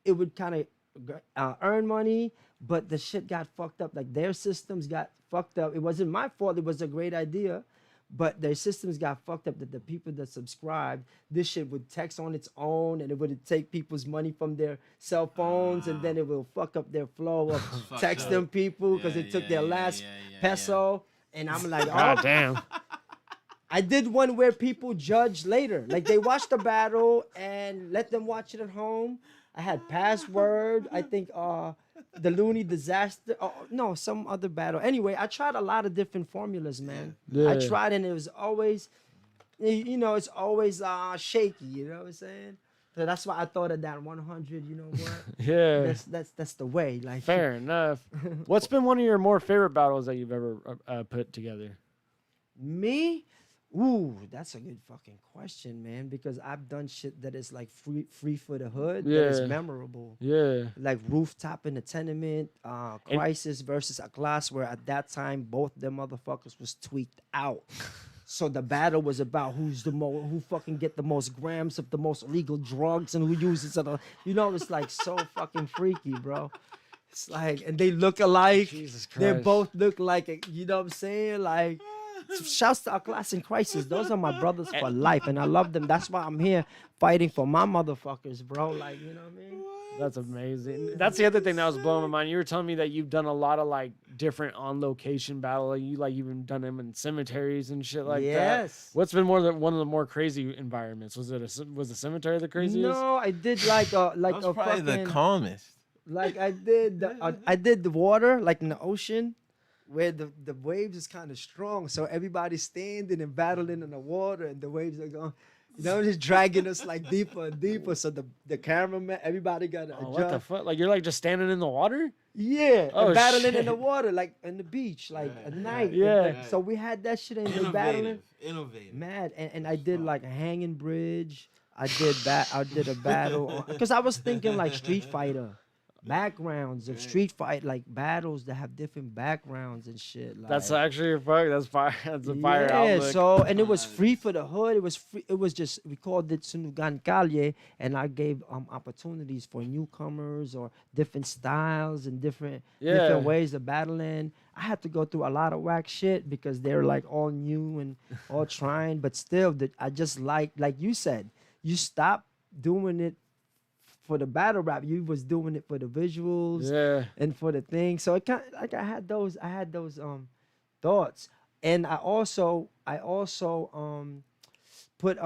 it would kind of earn money, but the shit got fucked up. Like their systems got fucked up. It wasn't my fault. It was a great idea, but their systems got fucked up that the people that subscribed, this shit would text on its own, and it would take people's money from their cell phones, and then it will fuck up their flow of texting people because Yeah, it took yeah, their yeah, last yeah, peso. And I'm like, God oh, damn. I did one where people judge later. Like they watch the battle and let them watch it at home. I had password. I think the Looney disaster. Oh no, some other battle. Anyway, I tried a lot of different formulas, man. Yeah. I tried and it was always, you know, it's always shaky. You know what I'm saying? So that's why I thought of that 100. You know what? Yeah. That's the way. Like Fair enough. What's been one of your more favorite battles that you've ever put together? Me? Ooh, that's a good fucking question, man. Because I've done shit that is like free for the hood. That is Yeah. memorable. Yeah. Like Rooftop in the Tenement, Crisis versus a Class, where at that time both them motherfuckers was tweaked out. So the battle was about who fucking get the most grams of the most illegal drugs and who uses it. You know, it's like so fucking freaky, bro. It's like, and they look alike. Jesus They Christ. both look like, you know what I'm saying? Like, shouts to our class in Crisis. Those are my brothers for life, and I love them. That's why I'm here fighting for my motherfuckers, bro. Like, you know what I mean? That's amazing. That's the other thing that was blowing my mind. You were telling me that you've done a lot of like different on location battle. Like, you like even done them in cemeteries and shit like that. Yes. What's been one of the more crazy environments? Was the cemetery the craziest? No, I did like a That was probably fucking, the calmest. like I did the water, like in the ocean, where the waves is kind of strong, so everybody's standing and battling in the water, and the waves are going, you know, just dragging us like deeper and deeper. So the cameraman, everybody got to Oh, what the adjust. fuck? Like you're like just standing in the water? Yeah, Oh, and battling in shit. the water, like in the beach, like at night. Yeah. And, so we had that shit and they battling. Innovative. Mad, and I did like a hanging bridge. I did a battle because I was thinking like Street Fighter. backgrounds of street fight like battles that have different backgrounds and shit. Like, That's actually a fuck. That's fire. That's a fire yeah, outlook. so and it was free for the hood. It was free. It was just we called it Sunugan Calle, and I gave opportunities for newcomers or different styles and different ways of battling. I had to go through a lot of whack shit because they're like all new and all trying, but still, I just like you said, you stopped doing it for the battle rap. You was doing it for the visuals and for the thing. So it kind of, like I had those thoughts. And I also put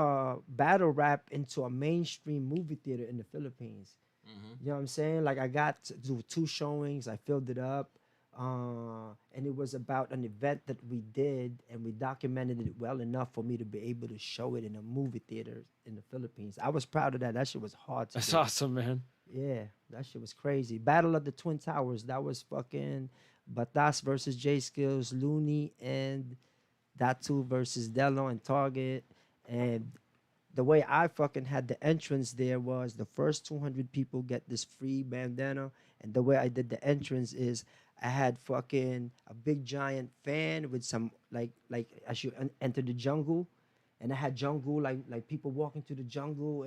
battle rap into a mainstream movie theater in the Philippines. You know what I'm saying? Like I got to do 2 showings. I filled it up. And it was about an event that we did, and we documented it well enough for me to be able to show it in a movie theater in the Philippines. I was proud of that. That shit was hard to That's do. awesome, man. Yeah, that shit was crazy. Battle of the Twin Towers. That was fucking BOTZ versus J Skills, Looney, and Datu versus Delo and Target. And the way I fucking had the entrance there was the first 200 people get this free bandana. And the way I did the entrance is I had fucking a big giant fan with some like as you enter the jungle, and I had jungle like people walking through the jungle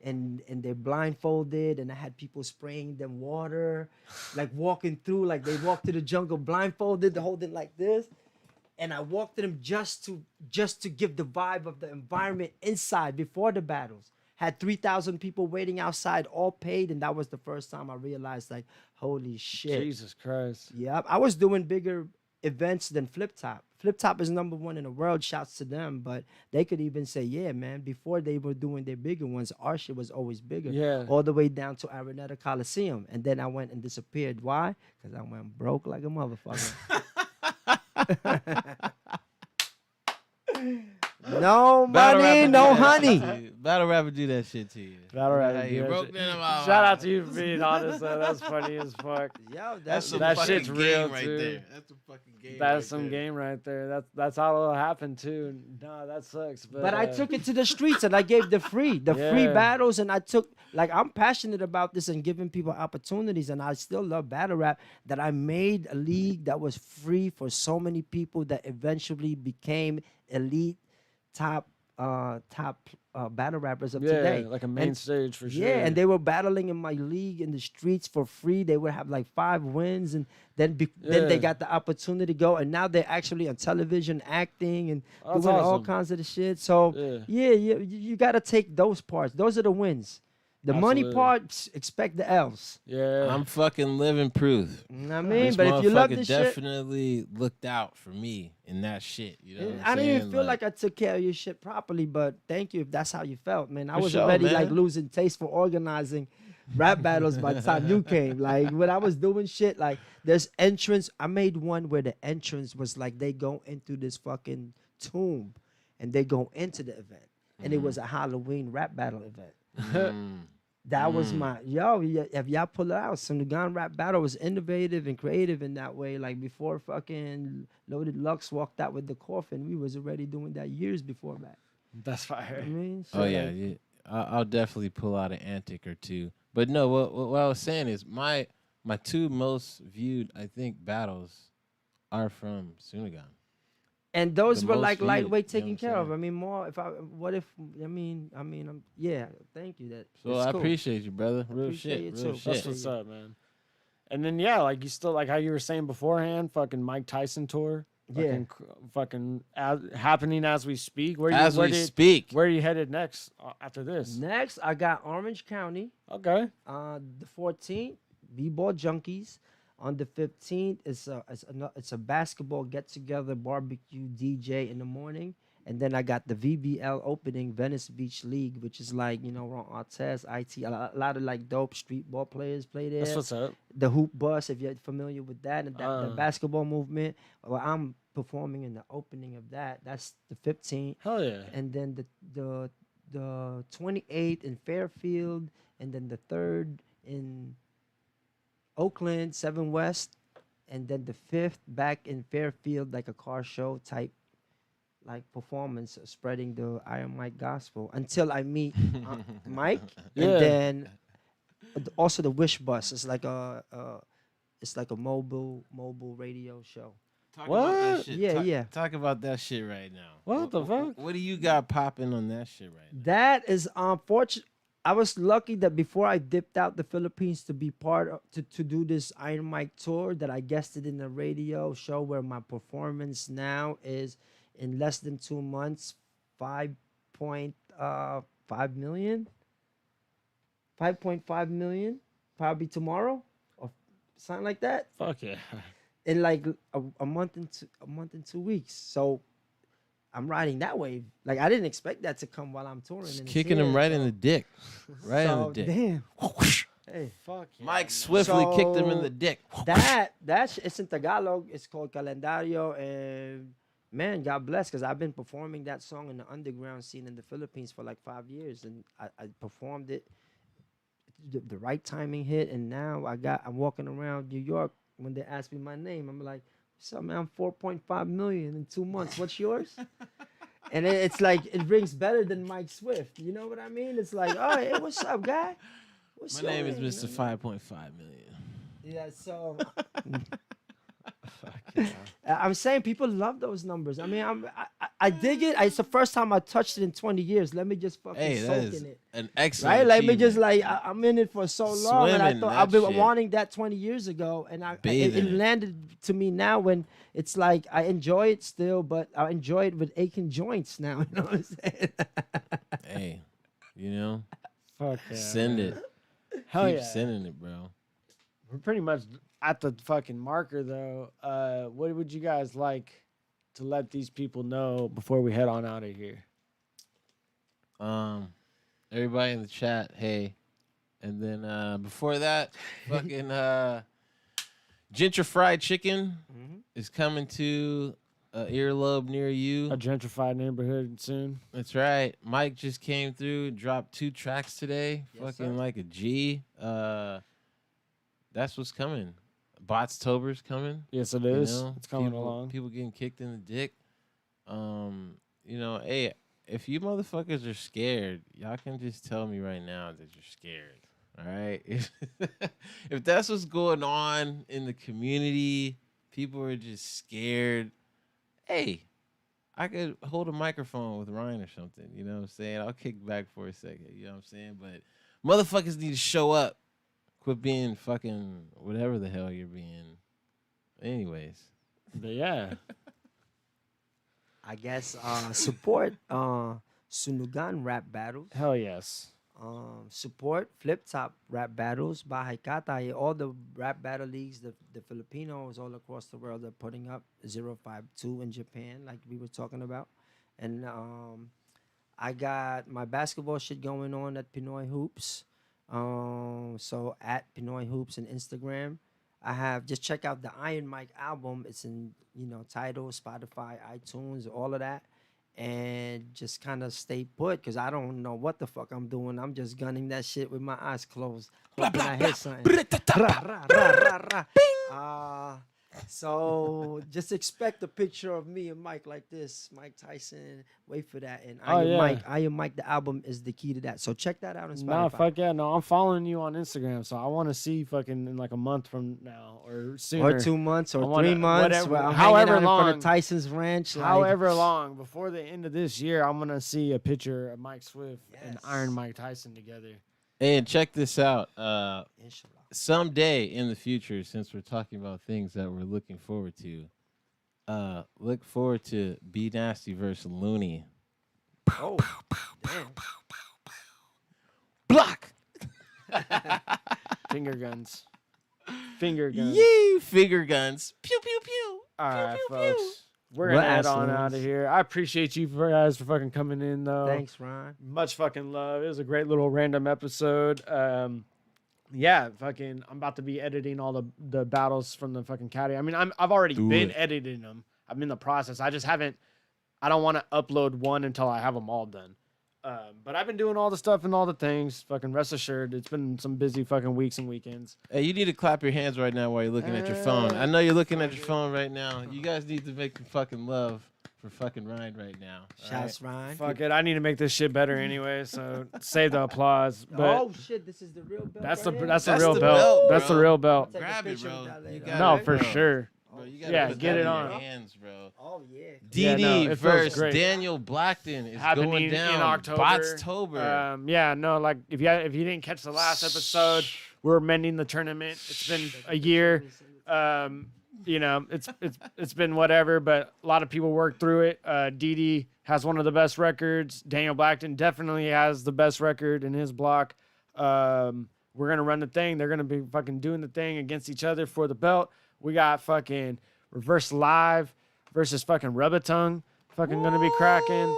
and they're blindfolded, and I had people spraying them water, like walking through like they walk to the jungle blindfolded, holding like this, and I walked to them just to give the vibe of the environment inside before the battles. Had 3,000 people waiting outside, all paid, and that was the first time I realized, like, holy shit. Jesus Christ. Yeah, I was doing bigger events than Flip Top. Flip Top is #1 in the world, shouts to them, but they could even say, yeah, man, before they were doing their bigger ones, our shit was always bigger. Yeah. All the way down to Araneta Coliseum. And then I went and disappeared. Why? Because I went broke like a motherfucker. No money, no honey. Battle rapper do that shit to you. Battle rapper You do that broke shit. them Shout out to you for being honest, though. That's funny as fuck. Yo, That's some that fucking shit's game real, right too. there. That's a fucking game. That right is some there. game right there. That's how it'll happen too. No, that sucks. But I took it to the streets and I gave the free Yeah. battles, and I took, like, I'm passionate about this and giving people opportunities, and I still love battle rap, that I made a league that was free for so many people that eventually became elite top battle rappers of today. like a main And- stage for sure. Yeah, and they were battling in my league in the streets for free. They would have like 5 wins, and then then they Yeah. got the opportunity to go, and now they're actually on television acting and That's doing all awesome. kinds of the shit. So Yeah. you got to take those parts. Those are the wins. The money Absolutely. part, expect the L's. Yeah. I'm fucking living proof. You know what I mean? This But if you love motherfucker this shit, definitely looked out for me in that shit. You know, what I I'm didn't even saying? feel like I took care of your shit properly, but thank you if that's how you felt, man. I For was sure, already man. like losing taste for organizing rap battles by the time you came. Like when I was doing shit, like there's entrance. I made one where the entrance was like they go into this fucking tomb and they go into the event. And it was a Halloween rap battle event. That was my if y'all pull it out, Sunugan rap battle was innovative and creative in that way. Like before fucking Loaded Lux walked out with the coffin, we was already doing that years before that. That's fire. I mean, Oh yeah, I'll definitely pull out an antic or two. But no, what I was saying is my 2 most viewed, I think, battles are from Sunugan. and those the were most like viewed, lightweight you know taken what I'm care of. saying? I mean, more if I what if yeah, thank you. That So it's I cool. appreciate you, brother. Real appreciate shit, you real too. shit. That's what's up, man. And then like you still like how you were saying beforehand, fucking Mike Tyson tour. Yeah. Fucking happening as we speak. Where As we speak. Where are you headed next after this? Next, I got Orange County. Okay. The 14th, B-Ball Junkies. On the 15th, it's a basketball get-together barbecue DJ in the morning. And then I got the VBL opening, Venice Beach League, which is like, Ron Artest, IT, a lot of like dope street ball players play there. That's what's up. The Hoop Bus, if you're familiar with that, and the basketball movement. Well, I'm performing in the opening of that. That's the 15th. Hell yeah. And then the 28th in Fairfield, and then the 3rd in Oakland, 7 West, and then the 5th back in Fairfield, like a car show type like performance, spreading the Iron Mike gospel until I meet Mike, Yeah. and then also the Wish Bus. It's like a mobile radio show. Talk What? about that shit. Yeah. Talk about that shit right now. What the fuck? What do you got popping on that shit right now? That is unfortunate. I was lucky that before I dipped out the Philippines to be part of to do this Iron Mike tour, that I guested in a radio show where my performance now is in less than 2 months, 5.5 million, 5.5 million, probably tomorrow or something like that. Fuck yeah. In like a month and 2 weeks. So I'm riding that wave. Like I didn't expect that to come while I'm touring. Just and it's kicking him here, right so- in the dick. Right in so, the dick. Damn. Hey, Fuck yeah. Mike swiftly kicked him in the dick. it's in Tagalog. It's called Calendario, and man, God bless, because I've been performing that song in the underground scene in the Philippines for like 5 years, and I performed it. The right timing hit, and now I'm walking around New York. When they ask me my name, I'm like, "What's up, man? I'm 4.5 million in 2 months. What's yours?" And it's like it rings better than Mike Swift. You know what I mean? It's like, "Oh, hey, what's up, guy? What's My your name is name?" Mr. 5.5 million. Yeah, so I'm saying people love those numbers. I mean, I dig it. It's the first time I touched it in 20 years. Let me just fucking Hey, that soak is in it. an excellent Right? Like me just achievement. like I'm in it for so long, and I Swimming thought that I've been shit. wanting that 20 years ago, and it Bathing it. landed to me now when it's like I enjoy it still, but I enjoy it with aching joints now. You know what I'm saying? Hey, you know, Fuck yeah. send it. Hell Keep yeah. sending it, bro. We're pretty much at the fucking marker though. What would you guys like to let these people know before we head on out of here? Everybody in the chat, hey. And then before that, fucking gentrified chicken is coming to an earlobe near you. A gentrified neighborhood soon. That's right. Mike just came through, dropped 2 tracks today. Yes, Fucking sir. like a G. That's what's coming. BOTZ coming. Yes, it You is. know, It's coming people, along. People getting kicked in the dick. You know, hey, if you motherfuckers are scared, y'all can just tell me right now that you're scared. All right. If that's what's going on in the community, people are just scared. Hey, I could hold a microphone with Ryne or something. You know what I'm saying? I'll kick back for a second. You know what I'm saying? But motherfuckers need to show up. Quit being fucking whatever the hell you're being. Anyways. But yeah. I guess support Sunugan rap battles. Hell yes. Support Flip Top rap battles. Bahay Katay, all the rap battle leagues, the Filipinos all across the world are putting up 052 in Japan, like we were talking about. And I got my basketball shit going on at Pinoy Hoops. So at Pinoy Hoops and Instagram. I have just check out the Iron Mike album. It's in, Tidal, Spotify, iTunes, all of that. And just kind of stay put because I don't know what the fuck I'm doing. I'm just gunning that shit with my eyes closed. Hoping I hit something. So just expect a picture of me and Mike like this. Mike Tyson. Wait for that. And Iron Mike, the album is the key to that. So check that out on Spotify. Nah, fuck yeah. No, I'm following you on Instagram, so I want to see fucking in like a month from now or sooner. Or 2 months or I wanna- 3 months. whatever- where I'm however hanging out in front long- of Tyson's Ranch. like- However long before the end of this year, I'm gonna see a picture of Mike Swift and Yes. Iron Mike Tyson together. And check this out. Inshallah. Someday in the future, since we're talking about things that we're looking forward to, look forward to Be Nasty versus Looney. Oh, damn. Block! Finger guns. Finger guns. Yee! Finger guns. Pew, pew, pew. All right, pew, folks. We're What gonna head on assholes. out of here. I appreciate you guys for fucking coming in, though. Thanks, Ron. Much fucking love. It was a great little random episode. Yeah, fucking. I'm about to be editing all the battles from the fucking caddy. I mean, I've already Do been it. editing them. I'm in the process. I just haven't. I don't want to upload one until I have them all done. But I've been doing all the stuff and all the things. Fucking rest assured, it's been some busy fucking weeks and weekends. Hey, you need to clap your hands right now while you're looking at your phone. I know you're looking at your phone right now. You guys need to make some fucking love for fucking Ryne right now. Shouts, Ryne. Fuck it, I need to make this shit better anyway. So save the applause. But Oh shit, this is the real belt. that's the right here? that's the That's real the belt. belt, That's the bro. real belt. Take a Grab it, picture bro. with that You later. got No, it, for bro. sure. Bro, you gotta Yeah, put get that it in on. your hands, bro. Oh yeah. Yeah, DD no, it feels versus great. Daniel Blackton is Happening going in down. October. BOTZtober. Yeah, no, like if you didn't catch the last episode, we're mending the tournament. It's been a year. You know, it's been whatever, but a lot of people worked through it. DD has one of the best records. Daniel Blackton definitely has the best record in his block. We're gonna run the thing. They're gonna be fucking doing the thing against each other for the belt. We got fucking Reverse Live versus fucking Rubbatongue. Fucking gonna be cracking.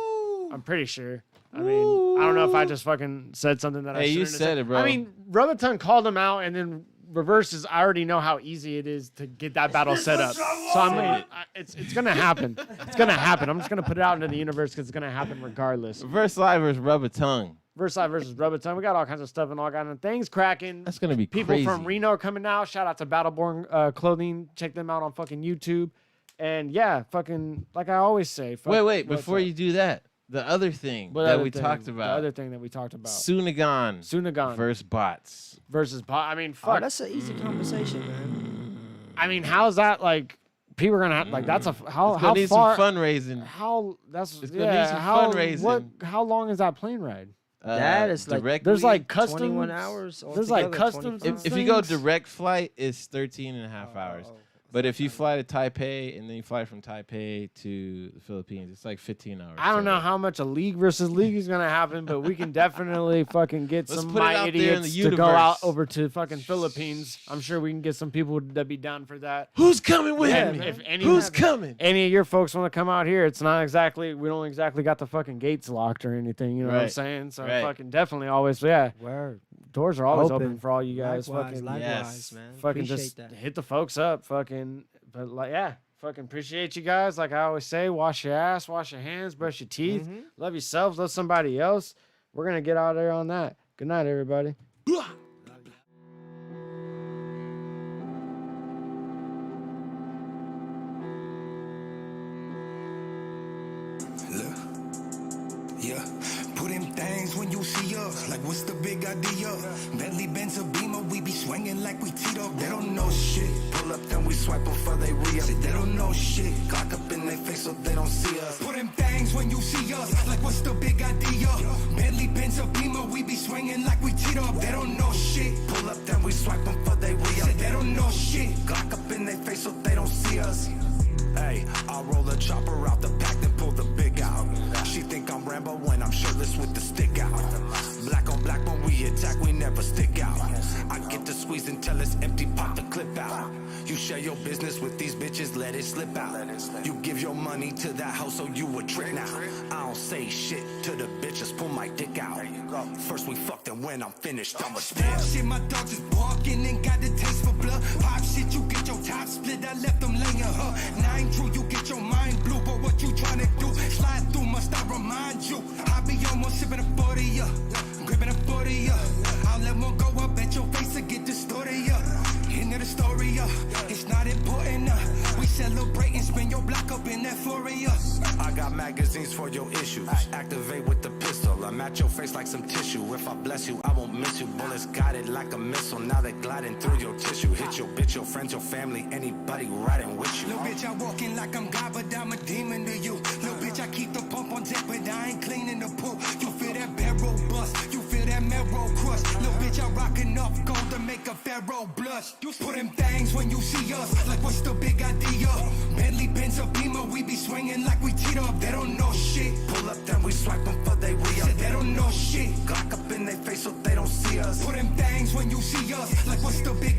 I'm pretty sure. I mean, I don't know if I just fucking said something that I Hey, you shouldn't have said it, bro. I mean, Rubbatongue called him out, and then Reverse is. I already know how easy it is to get that battle set up. So I'm like, it's gonna happen. It's gonna happen. I'm just gonna put it out into the universe because it's gonna happen regardless. Reverse Live versus Rubbatongue. Verse Live versus Rubbatongue. We got all kinds of stuff and all kinds of things cracking. That's gonna be People crazy. from Reno are coming out. Shout out to Battleborn Clothing. Check them out on fucking YouTube. And yeah, fucking like I always say. Fuck, Wait, what's before up? you do that, the other thing What that other we thing? talked The about, other thing that we talked about. Sunugan Sunugan versus BOTZ. versus I mean, Oh, fuck. that's an easy conversation, man. I mean, how's that like? People are gonna have, like that's a how It's gonna need far some fundraising. how that's It's gonna yeah need some how fundraising. what how long is that plane ride? That is like- directly. There's like customs. 21 hours. There's like altogether, customs. 25. if you go things. direct flight, it's 13 and a half hours. But if you fly to Taipei and then you fly from Taipei to the Philippines, it's like 15 hours. I don't know total. how much a league versus league is gonna happen, but we can definitely fucking get Let's some put it my out there in the idiots to go universe. out over to fucking Philippines. I'm sure we can get some people that be down for that. Who's coming with Yeah, me? if any Who's coming? any of your folks want to come out here, it's not exactly we don't exactly got the fucking gates locked or anything. You know what I'm Right. saying? So Right. fucking definitely always Word. doors are always Open. open for all you guys. Likewise, fucking likewise, Yes. man. fucking Appreciate just that. hit the folks up. Fucking but like yeah. Fucking appreciate you guys. Like I always say, wash your ass, wash your hands, brush your teeth. Love yourselves, love somebody else. We're gonna get out there on that. Good night, everybody. Look, yeah. Put them things when you see us. Like, what's the big idea? Bentley, Benz, or Beamer, we be swinging like we teed up. They don't know shit. Pull up, then we swipe before they re-up. They don't know shit. Clock up in their face so they don't see us. Put them things when you see us. Like, what's the big idea? Bentley, Benz, or Beamer, we be swinging like we teed up. They don't know shit. Pull up, then we swipe before they re-up. They don't know shit. Clock up in their face so they don't see us. Hey, I'll roll a chopper out the pack, then pull the big out. She think I'm Rambo when I'm shirtless with the stick out. Black on black when we attack, we never stick out. I get to squeeze until it's empty, pop the clip out. You share your business with these bitches, let it slip out. You give your money to that hoe, so you a trick now. I don't say shit to the bitches, pull my dick out. First we fucked and when I'm finished, I'ma spit. Shit, my dog just barking and got the taste for blood. Pop shit, you get your top split, I left them laying her. 9 true, you get your mind blue, but what you tryna do? Slide through, must I remind you? I be almost sipping a 40, yeah. Gripping a 40, yeah. I'll let one go up at your face and get distorted, yeah. Into the story, yeah. It's not important, we celebrate and spin your block up in that Floria. I got magazines for your issues. Activate with the pistol. I'm at your face like some tissue. If I bless you, I won't miss you. Bullets guided like a missile. Now they gliding through your tissue. Hit your bitch, your friends, your family, anybody riding with you. Little bitch, I walking like I'm God, but I'm a demon to you. Little bitch, I keep the pump on deck, but I ain't cleaning the pool. You feel that barrel bust, you feel that marrow crush. Little bitch, I rock enough gold to make a pharaoh blush. You put them things when you see us, like what's the big idea? Bentley, Benz, or Beamer, we be swinging like we teed up. They don't know shit. Pull up, then we swipe them for they re-up. They don't know shit. Glock up in their face so they don't see us. Put them things when you see us, like what's the big